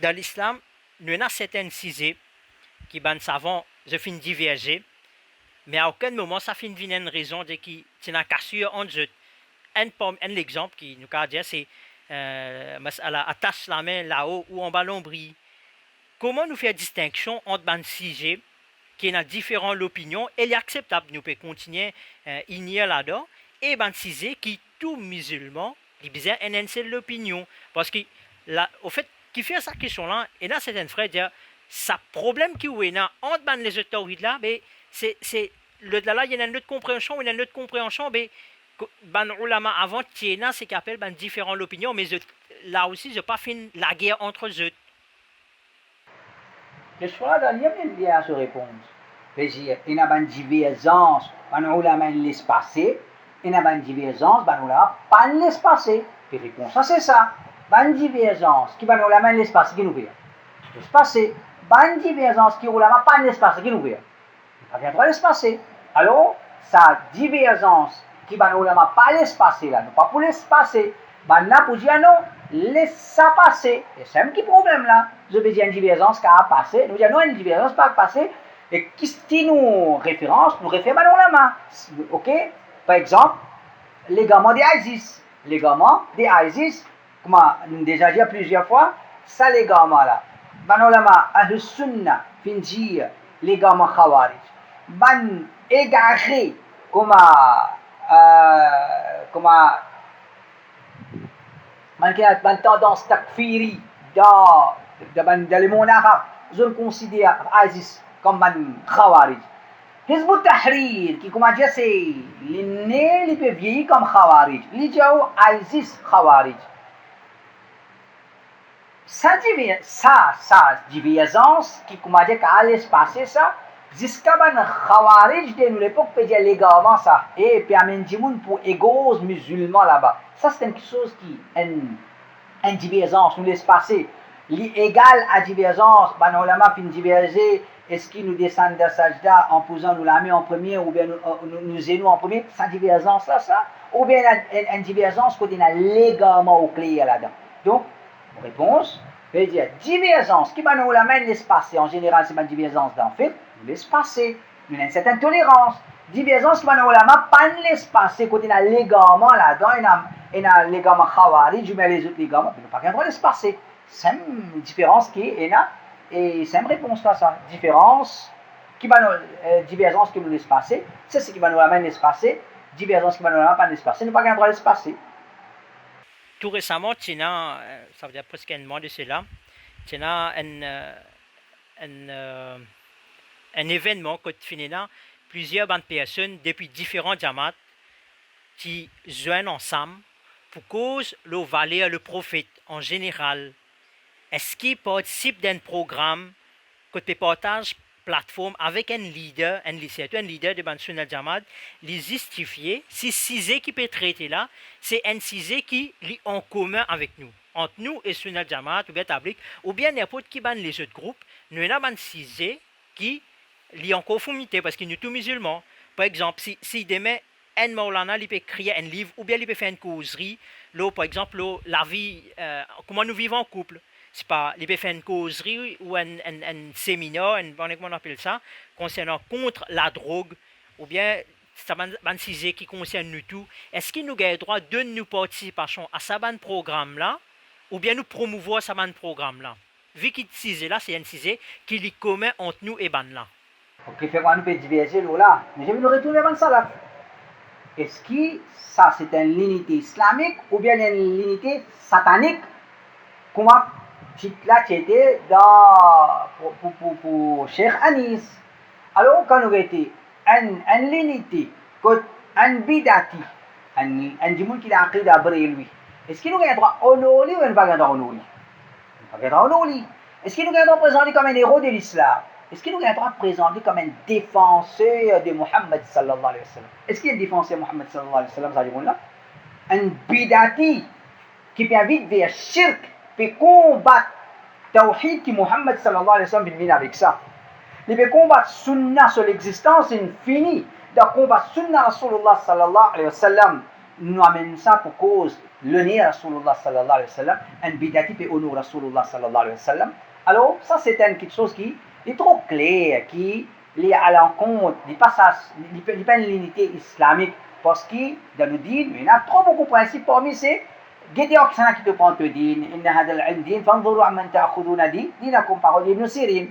dans l'islam, nous avons certaines cisées qui ban savants, je finis diverger, mais à aucun moment ça finit une raison de qui c'est une cassure entre eux. Un exemple qui nous a dit c'est masala attache la main là-haut ou en ballon brille. Comment nous faire distinction entre ban cisées qui ont différentes opinions et l'acceptable nous peut continuer ignorer là-dedans et ban cisées qui tout musulman qui besoin une seule opinion parce que là au fait qui fait sa question là et là certains frères dire ça problème qui est là entre ban les autorités là mais c'est le là il y a une autre compréhension il y a une autre compréhension mais ban ulama avant tiena c'est qu'appelle ban différentes opinions mais là aussi je pas fin la guerre entre eux. Le choix d'un il à se répondre. Il y a une divergence, ban ulama laisse passer, il y a une divergence, ban ulama pas laisse passer. La réponse c'est ça. Ban divergence qui ban ulama laisse passer qui nous fait. Laisse passer. Ban divergence qui ulama pas laisse passer qui nous fait. Pas bien droit laisse passer. Alors, sa divergence qui ban ulama pas laisse passer là, non pas pour laisse passer. Ban là pour dire non, laisse ça passer. Et c'est un petit problème là. Je veux dire une divergence qui a passé. Nous disons non, une divergence pas passé. Et qui nous référence, nous réfère ban ulama. Ok? Par exemple, les gamins des ISIS. Les gamins des ISIS, comme nous déjà dit plusieurs fois, ça les gamins là. Ban ulama, Ahl Sunnah, fin dire les gamins Khawarij. Ban égaré comme ban tendance takfiri dans le monde arabe, je considère ISIS comme ban Khawarij. Hizb ut-Tahrir, qui comment dire, c'est les peut vieillir comme Khawarij. Les gens ISIS Khawarij. Ça divergence qui comment dire qu'à allait se passer ça, jusqu'à ban Khawarij de nous l'époque peut dire légalement ça. Et puis amène du monde pour égaux musulmans là-bas. Ça c'est quelque chose qui une divergence nous laisse passer. L'égal à divergence, ban ulama fin diverger. Est-ce qu'il nous descend de sajda en posant nous la main en premier ou bien nous genoux en premier, sans divergence là, ça, ou bien une divergence qu'on a légalement au clair là-dedans. Donc, réponse, veut dire divergence qui va nous la main laisse passer. En général, c'est une divergence d'en fait, nous laisse passer. Nous avons une certaine tolérance. Divergence qui va nous la main pas nous laisse passer, qu'on a légalement là-dedans, il y a légalement khawarij, je mets les autres légalement, mais nous pas qu'un droit laisse passer. C'est une différence qui est là. Et c'est une réponse à ça. Différence qui va nous, divergence qui nous laisse passer, c'est ce qui va nous amener laisse passer. Divergence qui va nous amener pas laisse passer, nous pas qu'un droit laisse passer. Tout récemment, Tina, ça veut dire presque un mois de cela, Tina un événement que finit là, plusieurs bandes personnes depuis différents jamats qui joignent ensemble pour cause le valer le prophète en général. Est-ce qu'il participe d'un programme que tu partages plateforme avec un leader de Bansunal Jamad, les justifier, si CISE qui peut traiter là, c'est un CISE qui est en commun avec nous. Entre nous et Sunal Jamad, ou bien n'importe qui ban les autres groupes, nous avons un CISE qui est en conformité parce qu'il est tout musulman. Par exemple, si demain, un Maulana il peut créer un livre ou bien il peut faire une causerie, là, par exemple, là, la vie, comment nous vivons en couple. C'est pas, il peut faire une causerie ou un séminaire, comment on appelle ça, concernant contre la drogue, ou bien ça un sujet qui concerne nous tous. Est-ce qu'il nous a le droit de nous participation à ce programme-là, ou bien nous promouvoir ce programme-là? Vu qu'il sujet là, c'est un sujet qui est commun entre nous et ban là. Ok, fait qu'on peut diverger là, mais je vais nous retourner avant ça là. Est-ce que ça c'est une unité islamique ou bien une unité satanique? Comment là tu étais pour Cheikh Anis. Alors quand nous étions une unité, un bidati, un dimoun qui a appris d'abré lui. Est-ce qu'il nous a droit honorer ou il pas droit honorer? Il pas droit honorer. Est-ce qu'il nous a droit présenter comme un héros de l'islam? Est-ce qu'il nous a droit présenter comme un défenseur de Muhammad sallallahu alayhi wa sallam? Est-ce qu'il est un défenseur de Muhammad sallallahu alayhi wa sallam, ça dit là? Un bidati qui peut vite vers shirk, peut combattre tawhid qui Muhammad sallallahu alayhi wa sallam vient avec ça. Il peut combattre sunnah sur l'existence infinie. De combattre sunnah Rasulullah sallallahu alayhi wa sallam nous amène ça pour cause l'honneur Rasulullah sallallahu alayhi wa sallam, un bidati peut honorer Rasulullah sallallahu alayhi wa sallam. Alors, ça c'est quelque chose qui est trop clair, qui est à l'encontre du passage, du pas une l'unité islamique, parce que dans le din, il y a trop beaucoup de principes parmi ces Gede oksana qui te prend le din, inna hadal al din, fanzuru amman ta'khuduna dinakum, parole d'Ibn Sirin.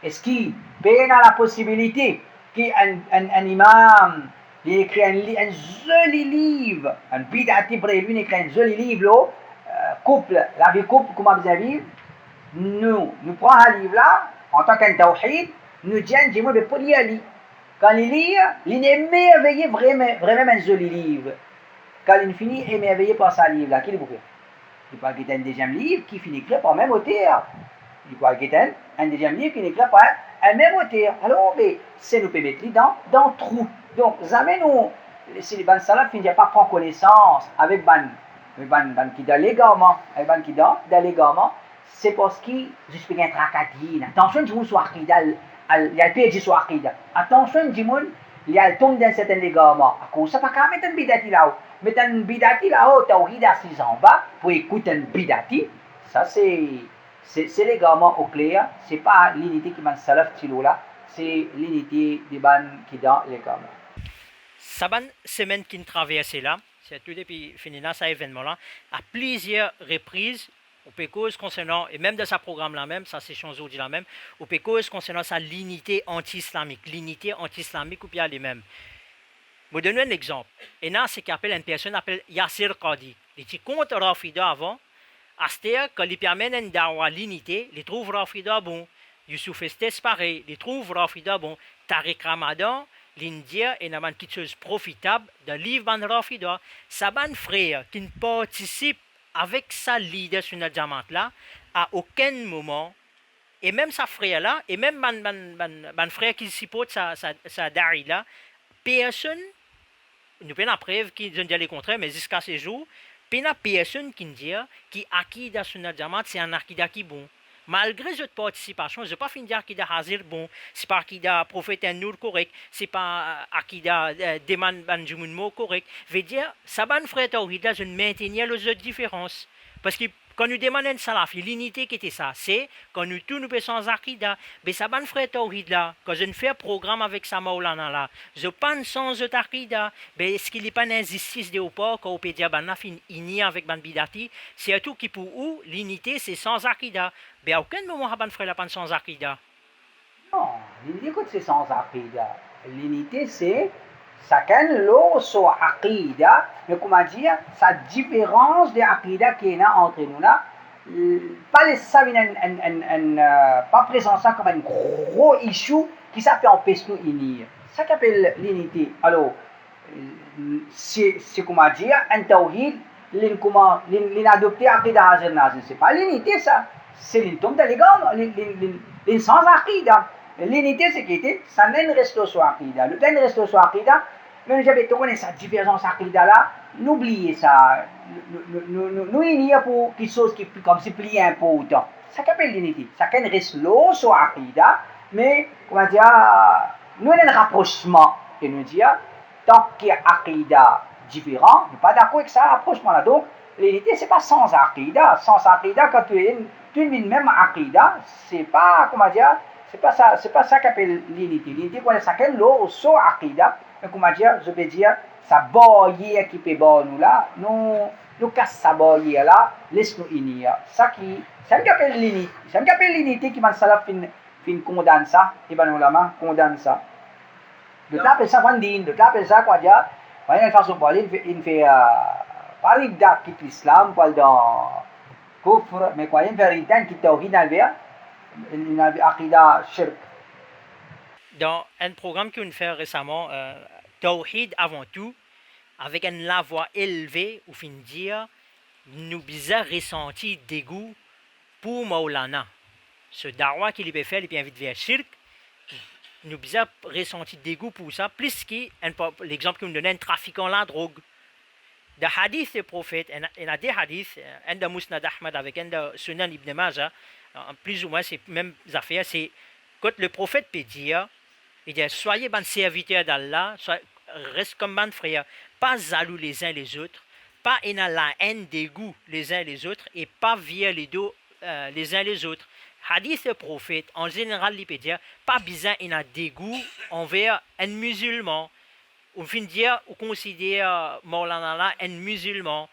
Est-ce qu'il y a la possibilité qu'un imam il écrit un joli livre, un bidati bré, lui écrit un joli livre, là, couple, la vie couple, comment vous avez nous prenons un livre là, en tant qu'un tawhid, nous disons, je peux lire. Quand il lit, il est merveillé, vraiment un joli livre. Quand il finit, il est émerveillé par ce livre-là. Qui le fait? Il peut avoir un deuxième livre qui finit écrit par le même auteur. Il peut avoir un deuxième livre qui finit écrit par un même auteur. Alors, c'est nous peut mettre dans le trou. Donc, jamais nous, si les bandes salades finissent pas prendre connaissance avec ban qui dans l'égarement, avec ban qui dans l'égarement, c'est parce qu'il juste un tracadine. Attention, du monde soit akida, il y a le PJ soit akida. Attention, du monde, il y a le tombe d'un certain égarement. À cause ça, pas qu'à mettre un bidati là-haut. Mettre un bidati là-haut, tawhid assis en bas, pour écouter un bidati, ça c'est l'égarement au clair. C'est pas l'unité qui m'a salaf tilo là, c'est l'unité des ban qui dans l'égarement. Saban semaine qui traversait là, c'est tout depuis fini là, cet événement-là, à plusieurs reprises, au pécose concernant, et même dans sa programme là même, sa session aujourd'hui là même, au pécose concernant sa l'unité anti-islamique ou bien les mêmes. Je vais donner un exemple. Et là, c'est qu'appelle une personne appelle Yasir Qadi. Il était contre Rafida avant, à ce que lui permet une dawa l'unité, il trouve Rafida bon. Youssouf Estes pareil, il trouve Rafida bon. Tariq Ramadan, l'Indien est une quelque chose profitable de livre ban Rafida. Ça ban frère qui ne participe avec sa leader sur notre diamant là, à aucun moment, et même sa frère là, et même ban frère qui supporte sa dari là, personne, nous avons la preuve qui dit le contraire, mais jusqu'à ce jour, il n'y a personne qui dit que Akida sur notre diamant, c'est un Akida qui est bon. Malgré cette participation, je ne vais pas finir Akida Hazir bon, c'est pas Akida Prophète Nour correct, c'est pas Akida Deman Banjumunmo correct. Je veux dire, ça ban frère Tawhid là, je ne maintiens les autres différences. Parce que quand nous demandons un salafi, l'unité qui était ça, c'est quand nous tous nous faisons sans Akida, mais ça ban frère Tawhid là, quand je ne fais un programme avec sa Maulana là, je pense sans Akida, mais est-ce qu'il n'y a pas une injustice de pas quand on peut dire ban fin ini avec ban bidati, c'est tout qui pour où l'unité c'est sans Akida. Mais à aucun moment, Rabban Frère n'a sans Akida. Non, l'unité, c'est sans Akida. L'unité, c'est chacun l'eau sur Akida, mais comment dire, sa différence de Akida qui est là entre nous là, pas les savent, pas présenter ça comme un gros issue qui s'appelle empêcher nous unir. Ça qu'appelle l'unité. Alors, c'est comment dire, un tawhid, l'inadopté Akida Hazir Nazir. C'est pas l'unité ça. C'est l'intome de l'égard, sans Akida. L'unité, c'est qui était, ça n'est reste sur Akida. Le temps reste sur Akida, mais j'avais trouvé cette différence Akida là, n'oubliez ça. Nous unir pour quelque chose qui comme si plié un peu autant. Ça s'appelle l'unité. Ça reste là sur Akida, mais, comment dire, nous avons un rapprochement. Et nous dire, tant qu'il y a Akida différent, nous pas d'accord avec ça rapprochement là. Donc, l'unité, c'est pas sans Akida. Sans Akida, quand tu es une même Akida, c'est pas, comment dire, c'est pas ça qu'appelle l'unité. L'unité, quand ça qu'elle l'eau sur Akida, mais comment dire, je peux dire, ça barrière qui peut bon nous là, nous casse sa barrière là, laisse-nous unir. Ça qui, c'est un qu'appelle l'unité. C'est un qu'appelle l'unité qui m'a salaf fin condamne ça, et ben ulama condamne ça. De là, appelle ça Vandine, de là, appelle ça, quoi dire, une façon pour aller, il fait, parler quitte l'islam, quoi, dans Kufr, mais quoi, il fait une qui tawhid dans le Aqida Shirk. Dans un programme qu'on fait récemment, Tawhid avant tout, avec une voix élevée, ou fin dire, nous bizarre ressenti dégoût pour Maulana. Ce darwa qu'il peut faire, il peut inviter vers Shirk, nous bizarre ressenti dégoût pour ça, plus que l'exemple qu'on donnait, un trafiquant la drogue. Le hadith du prophète, il y a des hadiths, un de Musnad Ahmad avec un de Sunan Ibn Majah, plus ou moins c'est même affaires, c'est quand le prophète peut dire, il dit soyez bon serviteur d'Allah, reste comme bon frère, pas jaloux les uns les autres, pas ayant la haine, dégoût les uns les autres et pas via les dos les uns les autres. Hadith le prophète, en général, il peut dire pas besoin d'un dégoût envers un musulman. On finit dire, on considère Maulana là un musulman.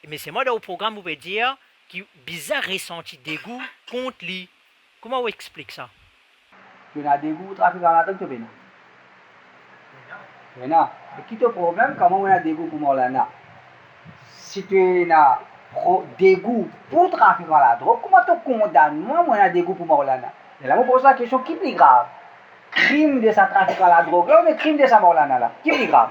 Mais c'est moi dans le programme, on peut dire qui bizarre ressenti dégoût contre lui. Comment on explique ça? Tu as des goûts trafic en attente, tu veux. Maintenant, qui te problème, comment on a des goûts pour Maulana? Si tu as des goûts pour trafic en la drogue, comment tu condamnes moi, on a des goûts pour Maulana? Et là, on pose la question qui est plus grave? Crime de sa trafic en la drogue là ou le crime de sa Maulana là? Qui est plus grave?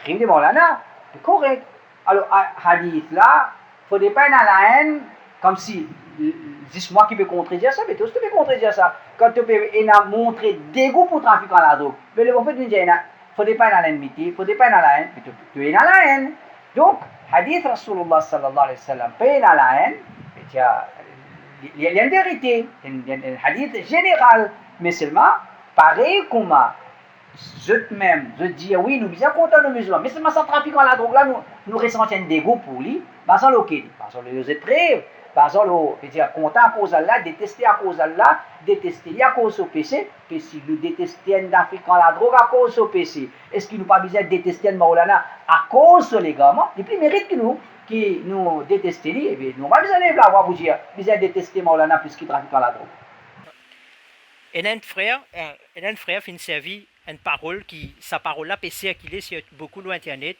Crime de Maulana, c'est correct. Alors, hadith là, il ne faut pas être la haine, comme si, dis-moi qui peut contredire ça, mais tous tu peux contredire ça. Quand tu peux montrer dégoût pour trafic en la drogue, mais le prophète nous dit, il ne faut pas être l'enmité, il ne faut pas être la haine, mais tu es dans la haine. Donc, hadith Rasulullah sallallahu alayhi wa sallam, pas être la haine, il y a une vérité, un hadith général, mais seulement, pareil comme même, je dis oui, nous bien contents de musulmans, mais seulement ça trafic en la drogue là, nous ressentons un dégoût pour lui, parce que le parce que les épreuves, parce que le, dire content à cause d'Allah, détester à cause d'Allah, détester à cause du péché, puis si nous détestons un Africain la drogue à cause du péché, est-ce qu'il nous pas besoin de détester un Maulana à cause de l'égarement? Il plus mérite que nous, qui nous détestons, et bien nous pas besoin de l'avoir pour dire, besoin de détester Maulana puisqu'il trafique en la drogue. Et un frère finit servi une parole qui, sa parole-là peut circuler sur beaucoup d'internet.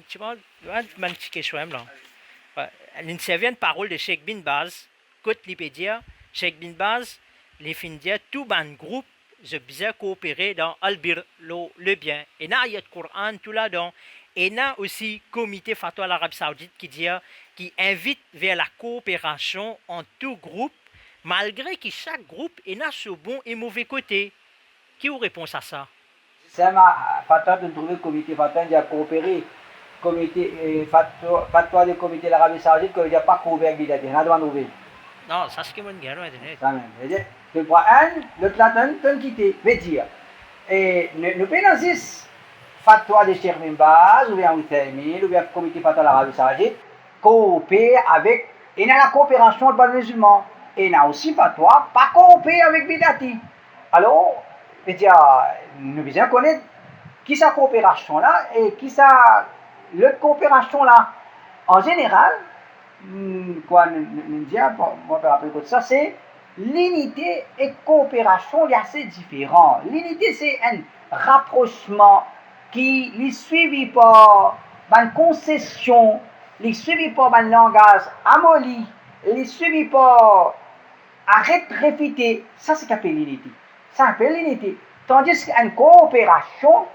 Tu vois, un petit question là. Il servi une parole de Sheikh Bin Baz, côté l'Ipédia, Sheikh Bin Baz, les fin dire tout ban groupe, je bien coopérer dans Albir, le bien. Et là, il y a le Coran tout là-dedans. Et là aussi, comité fatwa à l'Arabie Saoudite qui invite vers la coopération en tout groupe, malgré que chaque groupe a ce bon et mauvais côté. Qui vous répond à ça? C'est ma fatwa de trouver le comité fatwa de coopérer. Comité fatwa du comité de l'Arabie Saoudite que il n'y a pas couvert bidati. On a demandé trouver. Non, ça c'est que mon gars, ça même. Le point 1, le latin, t'en quitter, veut dire. Et nous prenons 6 fatwa de Cheikh Bin Baz, ou bien Uthaymin, ou bien le comité fatwa de l'Arabie Saoudite, coopérer avec, et dans la coopération de les musulmans. Et il y a aussi fatwa, pas coopérer avec bidati. Alors, veut dire, nous devons connaître qui sa coopération là et qui sa l'autre coopération là. En général, quoi nous dire, moi je rappeler que ça, c'est l'unité et coopération, il y a assez différent. L'unité c'est un rapprochement qui n'est suivi par une concession, n'est suivi par un langage amoli, n'est suivi par arrête de réfuter. Ça c'est qu'appelle l'unité. Ça appelle l'unité. Tandis qu'une coopération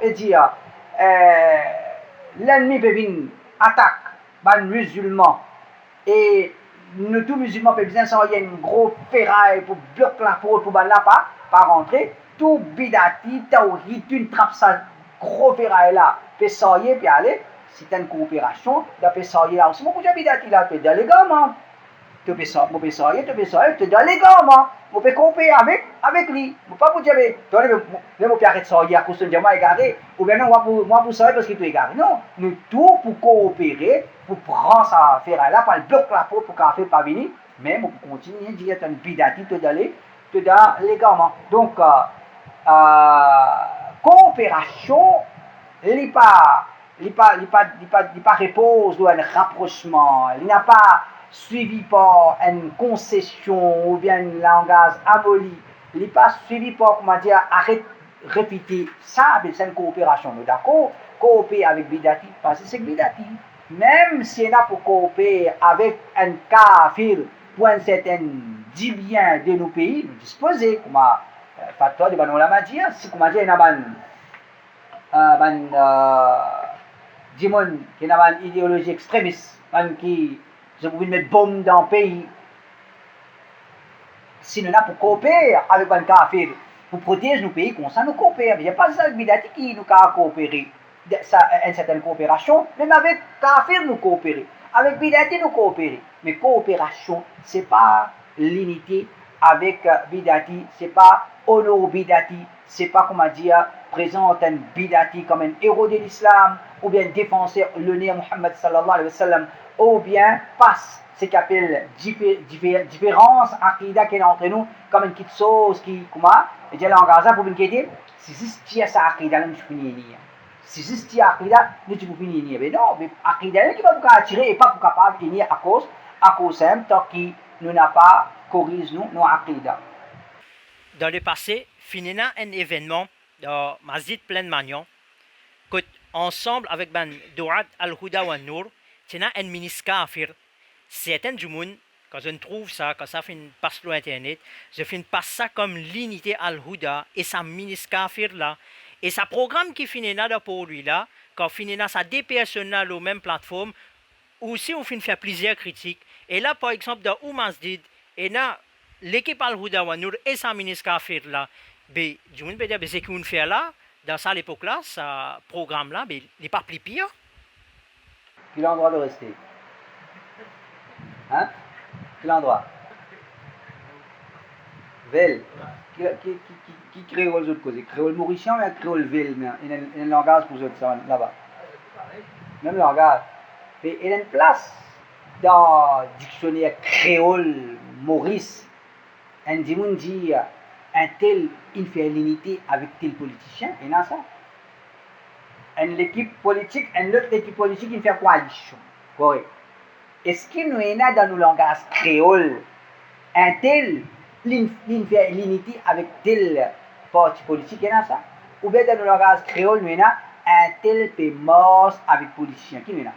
veut dire l'ennemi peut venir attaque les musulmans et nous tous musulmans peuvent bien s'envoyer une grosse ferraille pour bloquer la porte pour là pas rentrer. Tout bidati, tawhid, une trappe ça gros ferraille là peut s'envoyer puis aller. C'est une coopération, il peut s'envoyer là aussi. Mon cousin bidati là, tu es légalement. Tu peux s'envoyer, tu es légalement. On peut coopérer avec lui. On ne peut pas vous dire, mais on peut arrêter de s'envoyer à cause de moi égaré, ou bien non, moi pour s'envoyer parce qu'il est égaré. Non, nous tout pour coopérer, pour prendre sa affaire là, pour le bloquer la porte pour qu'elle ne pas venir, mais on peut continuer à dire, tu as une bidati, tu es légalement. Donc, coopération, il n'est pas repose ou un rapprochement, il n'y a pas suivi par une concession ou bien un langage aboli, il n'est pas suivi par, comment dire, arrête répéter. Ça, c'est une coopération. Nous d'accord, coopérer avec Bidati, parce que c'est Bidati. Même si on a pour coopérer avec un kafir pour un certain dit bien de nos pays, nous disposer, comme fatwa de Banoula Madia, si comment dire, il y a une idéologie extrémiste, qui je pouvais mettre bombe dans le pays. Si nous avons pour coopérer avec un kafir, pour protéger nos pays, comme ça nous coopérons. Il n'y a pas ça de Bidati qui nous a coopéré. Une certaine coopération, même avec kafir nous coopérer. Avec Bidati nous coopérer. Mais coopération, ce n'est pas l'unité avec Bidati, ce n'est pas honor Bidati, ce n'est pas, comment dire, présente un bidati comme un héros de l'islam, ou bien défoncer le nez à Muhammad sallallahu alayhi wa sallam, ou bien passe ce qu'on appelle différence aqida qu'il y a entre nous, comme une petite chose qui, comment, et dire en Gaza pour me dire, si juste ça aqida, là, nous finissons. Si juste aqida, nous finissons. Mais non, mais aqida, qui va vous attirer et pas pour capable de venir à cause simple, tant qu'il nous n'a pas corrigé nos aqida. Dans le passé, finina un événement dans Masjid Plein Magnon, que ensemble avec ben Douad Al-Huda wa Nour, tina un miniskafir. Certains du monde, quand je trouve ça, quand ça fait une passe sur Internet, je fais une passe ça comme l'unité Al-Huda et sa miniskafir là. Et sa programme qui finit là pour lui là, quand finit là, ça des personnes là, la même plateforme, aussi on fait faire plusieurs critiques. Et là, par exemple, dans Masjid, et là, l'équipe Al-Huda wa Nour et sa miniskafir là, ben, du monde peut dire, c'est qu'on fait là, dans ça l'époque là, ce programme là, ben, il n'est pas plus pire. Quel endroit de rester? Hein? Quel endroit? Vel. Qui créole les autres causes? Créole mauricien ou créole vel? Il y a un langage pour eux là-bas. Même langage. Et il y a une place dans le dictionnaire créole maurice. Un dimanche dit un tel infidélité avec tel politicien. Il y a ça. Une équipe politique, une autre équipe politique, il fait coalition. Correct. Est-ce qu'il nous y a dans nos langages créoles un tel l'unité avec tel parti politique, il y a ça? Ou bien dans nos langages créoles, nous y a un tel peut mort avec politicien, qui nous y a?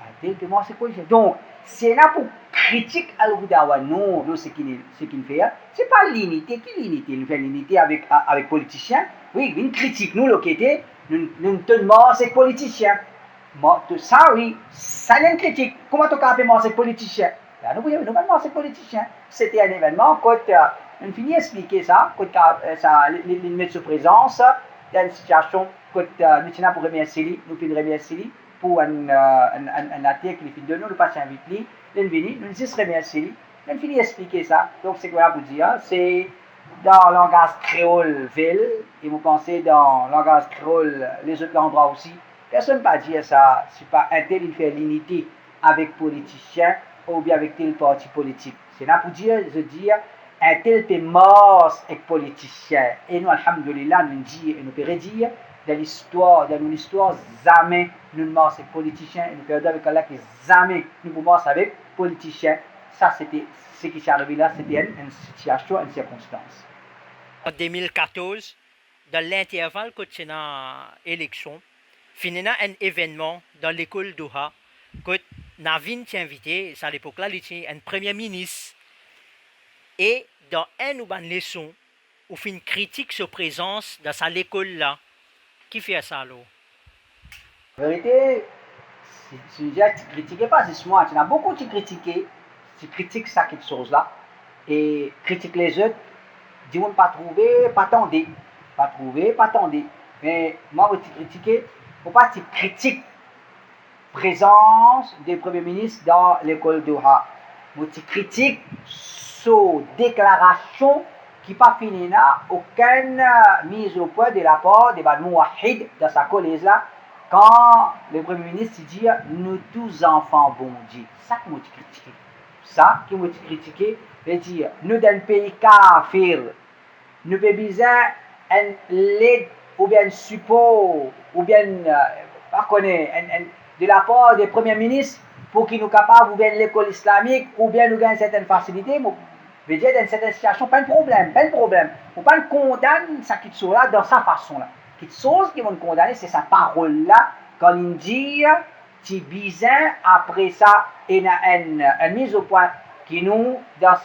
Un tel peut mort avec politicien. Donc, c'est là pour critique Al-Huda wa Nour, ce qu'il fait, c'est pas l'unité. Qui l'unité? Il fait l'unité avec politicien. Oui, une critique, nous, le côté, nous tenons mort avec politicien. Ça, oui, ça y est une critique. Comment tu as fait mort avec politicien? Nous pouvons pas mort avec politicien. C'était un événement, quand on finit d'expliquer ça, quand les mettre sous présence, dans une situation, quand nous tenons pour remercier, nous finissons remercier pour un atelier qui finit de nous, nous passons avec lui, nous venons, nous disons remercier, nous finissons d'expliquer ça. Donc, c'est quoi vous dire? C'est dans le langage créole ville, et vous pensez dans le langage créole les autres endroits aussi. Personne ne va dire ça, c'est pas un tel il fait l'unité avec politicien ou bien avec tel parti politique. C'est là pour dire, un tel est mort avec politicien. Et nous, alhamdoulilah, nous disons et nous pouvons dire, dans nos histoires, jamais nous ne morts avec politicien, et nous pouvons dire avec Allah que jamais nous ne morts avec politicien. Ça, c'était ce qui s'est arrivé là, c'était une situation, une circonstance. En 2014, dans l'intervalle que tu as l'élection, finina un événement dans l'école d'Oha que Navin t'a invité, à l'époque là, il était un premier ministre. Et dans un ou une leçon, on fait une critique sur présence dans sa l'école là. Qui fait ça là? En vérité, si tu ne critiques pas, c'est moi, tu as beaucoup de critiquer, tu critiques ça quelque chose là, et critique les autres, dis-moi pas trouver, pas tendre, pas trouver, pas tendre. Mais moi, je critiquer, faut pas tu critiques présence des premiers ministres dans l'école d'Oha. Je critique sur déclaration qui pas fini là, aucune mise au point de la part des Mouahid dans sa collège là, quand le premier ministre dit nous tous enfants bon Dieu. Ça que moi je critique. Ça que moi je critique, veut dire nous dans le pays kafir, nous avons besoin un l'aide ou bien un support ou bien pas connaître de la part des premiers ministres pour qu'ils nous capables ou bien l'école islamique ou bien nous gagnent certaines facilités. Veut dire dans certaines situations pas de problème, pas de problème. Faut pas le condamner ça qui sont là dans sa façon là. Quelque chose qui vont le condamner c'est sa parole là quand il dit tu bizarre après ça il y a une mise au point qui nous dans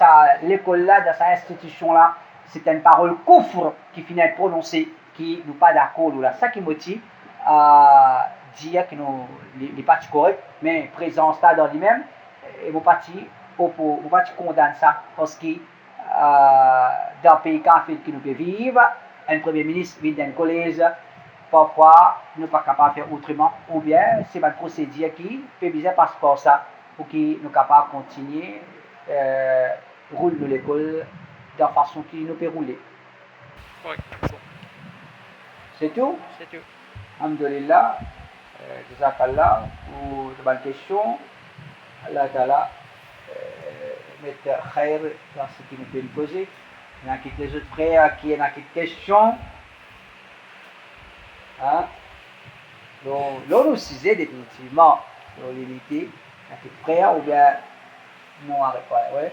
l'école là dans sa institution là c'est une parole coufre qui finit à être prononcée qui nous pas d'accord là ça qui motive à dire que nous les partis corrects mais présence là dans lui-même et vos partis vous pas condamner ça parce que dans le pays kafir que nous pouvons vivre un premier ministre vient d'un collège parfois nous ne sommes pas capables de faire autrement ou bien c'est une procédure qui fait bizarre passeport ça pour que nous sommes capables de continuer rouler de l'école de la façon qui nous peut rouler. Ouais. C'est tout? C'est tout. Alhamdulillah. Jazakallah pour de bonnes questions. Allah Ta'ala mette khair dans ce qui nous peut nous poser. Il y a les autres frères qui ont des questions. Hein? Donc, l'on nous disait définitivement, l'on limité, les frères ou bien non à répondre. Ouais.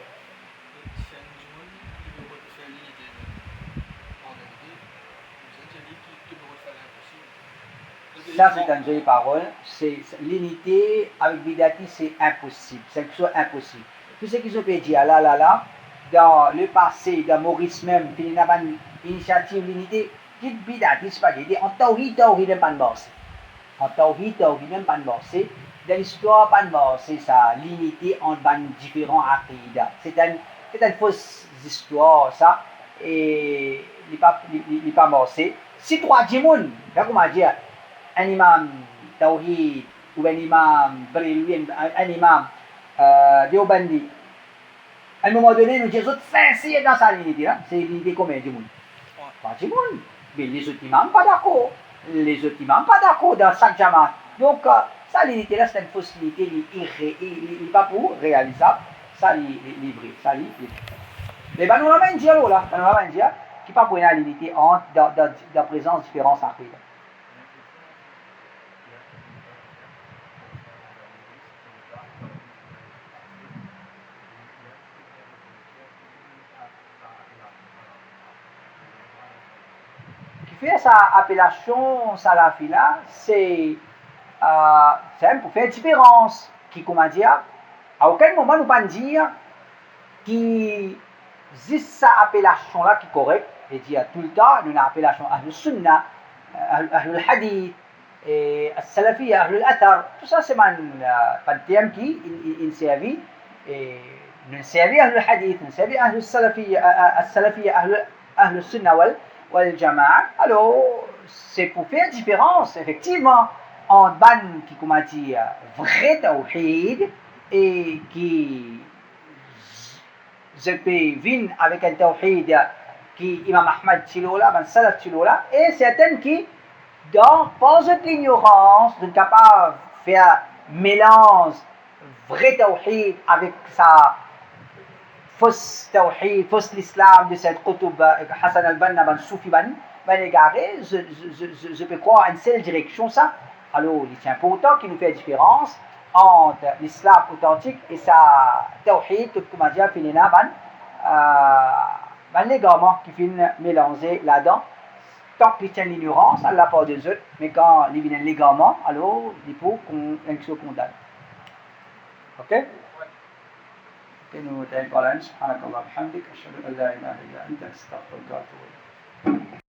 Ça, c'est une jolie parole. L'unité avec Bidati, c'est impossible. C'est quelque chose impossible. Tout ce qu'ils ont pu dire là, dans le passé, dans Maurice même, il y a une initiative d'unité, dit Bidati, c'est pas dit. En Tawhid, même pas de bossé. En Tawhid, même pas de bossé. Dans l'histoire, pas de bossé, ça, l'unité entre différents aqidas. C'est une fausse histoire, ça. Et il n'est pas bossé. Si trois djimoun, comment dire, un imam Tawhid ou un imam Brillouin, un imam Deobandi, à un moment donné, nous disons sincères dans sa unité. C'est l'unité combien de monde? Pas de monde. Mais les autres imams pas d'accord. Les autres imams pas d'accord dans chaque jamaat. Donc, ça, l'unité là, c'est une fausse unité, il n'est pas pour réalisable. Ça, il est libre. Ça, il est libre. Mais nous avons un dialogue là, nous avons un dialogue qui n'est pas pour une unité entre, dans présence de différents aqidas. Qui fait sa appellation salafi là, c'est pour faire différence. Qui, comment dire, à aucun moment nous pas dire qui existe sa appellation là qui est correcte, et dire tout le temps, nous avons appellation Ahl Sunnah, Ahl Hadith, et Salafi, Ahl Athar, tout ça c'est un terme qui il servi, et nous servi Ahl Hadith, nous servi Ahl Salafi, Ahl Sunnah wal Jama'a. Alors, c'est pour faire différence, effectivement, entre ban qui, comment dire, vrai tawhid et qui vient avec un tawhid qui Imam Ahmad Tilola, Ben Salaf Tilola, et certaines qui, dans pas de l'ignorance, sont capables de faire mélange vrai tawhid avec sa fausse tawhid, fausse l'islam de cette Qutub Hassan al-Banna, Ben Soufi Ben égaré, je peux croire en une seule direction ça. Alors, il est important qu'il nous fait la différence entre l'islam authentique et sa tawhid, comment dire, finina l'égarement qui finit mélanger là-dedans. Tant qu'il tient l'ignorance, elle n'a pas des autres, mais quand il vient l'égarement, alors il faut qu'on se condamne. Ok? nous تعين قال سبحانك اللهم وبحمدك أشهد أن لا إله إلا أنت أستغفرك وأتوب إليك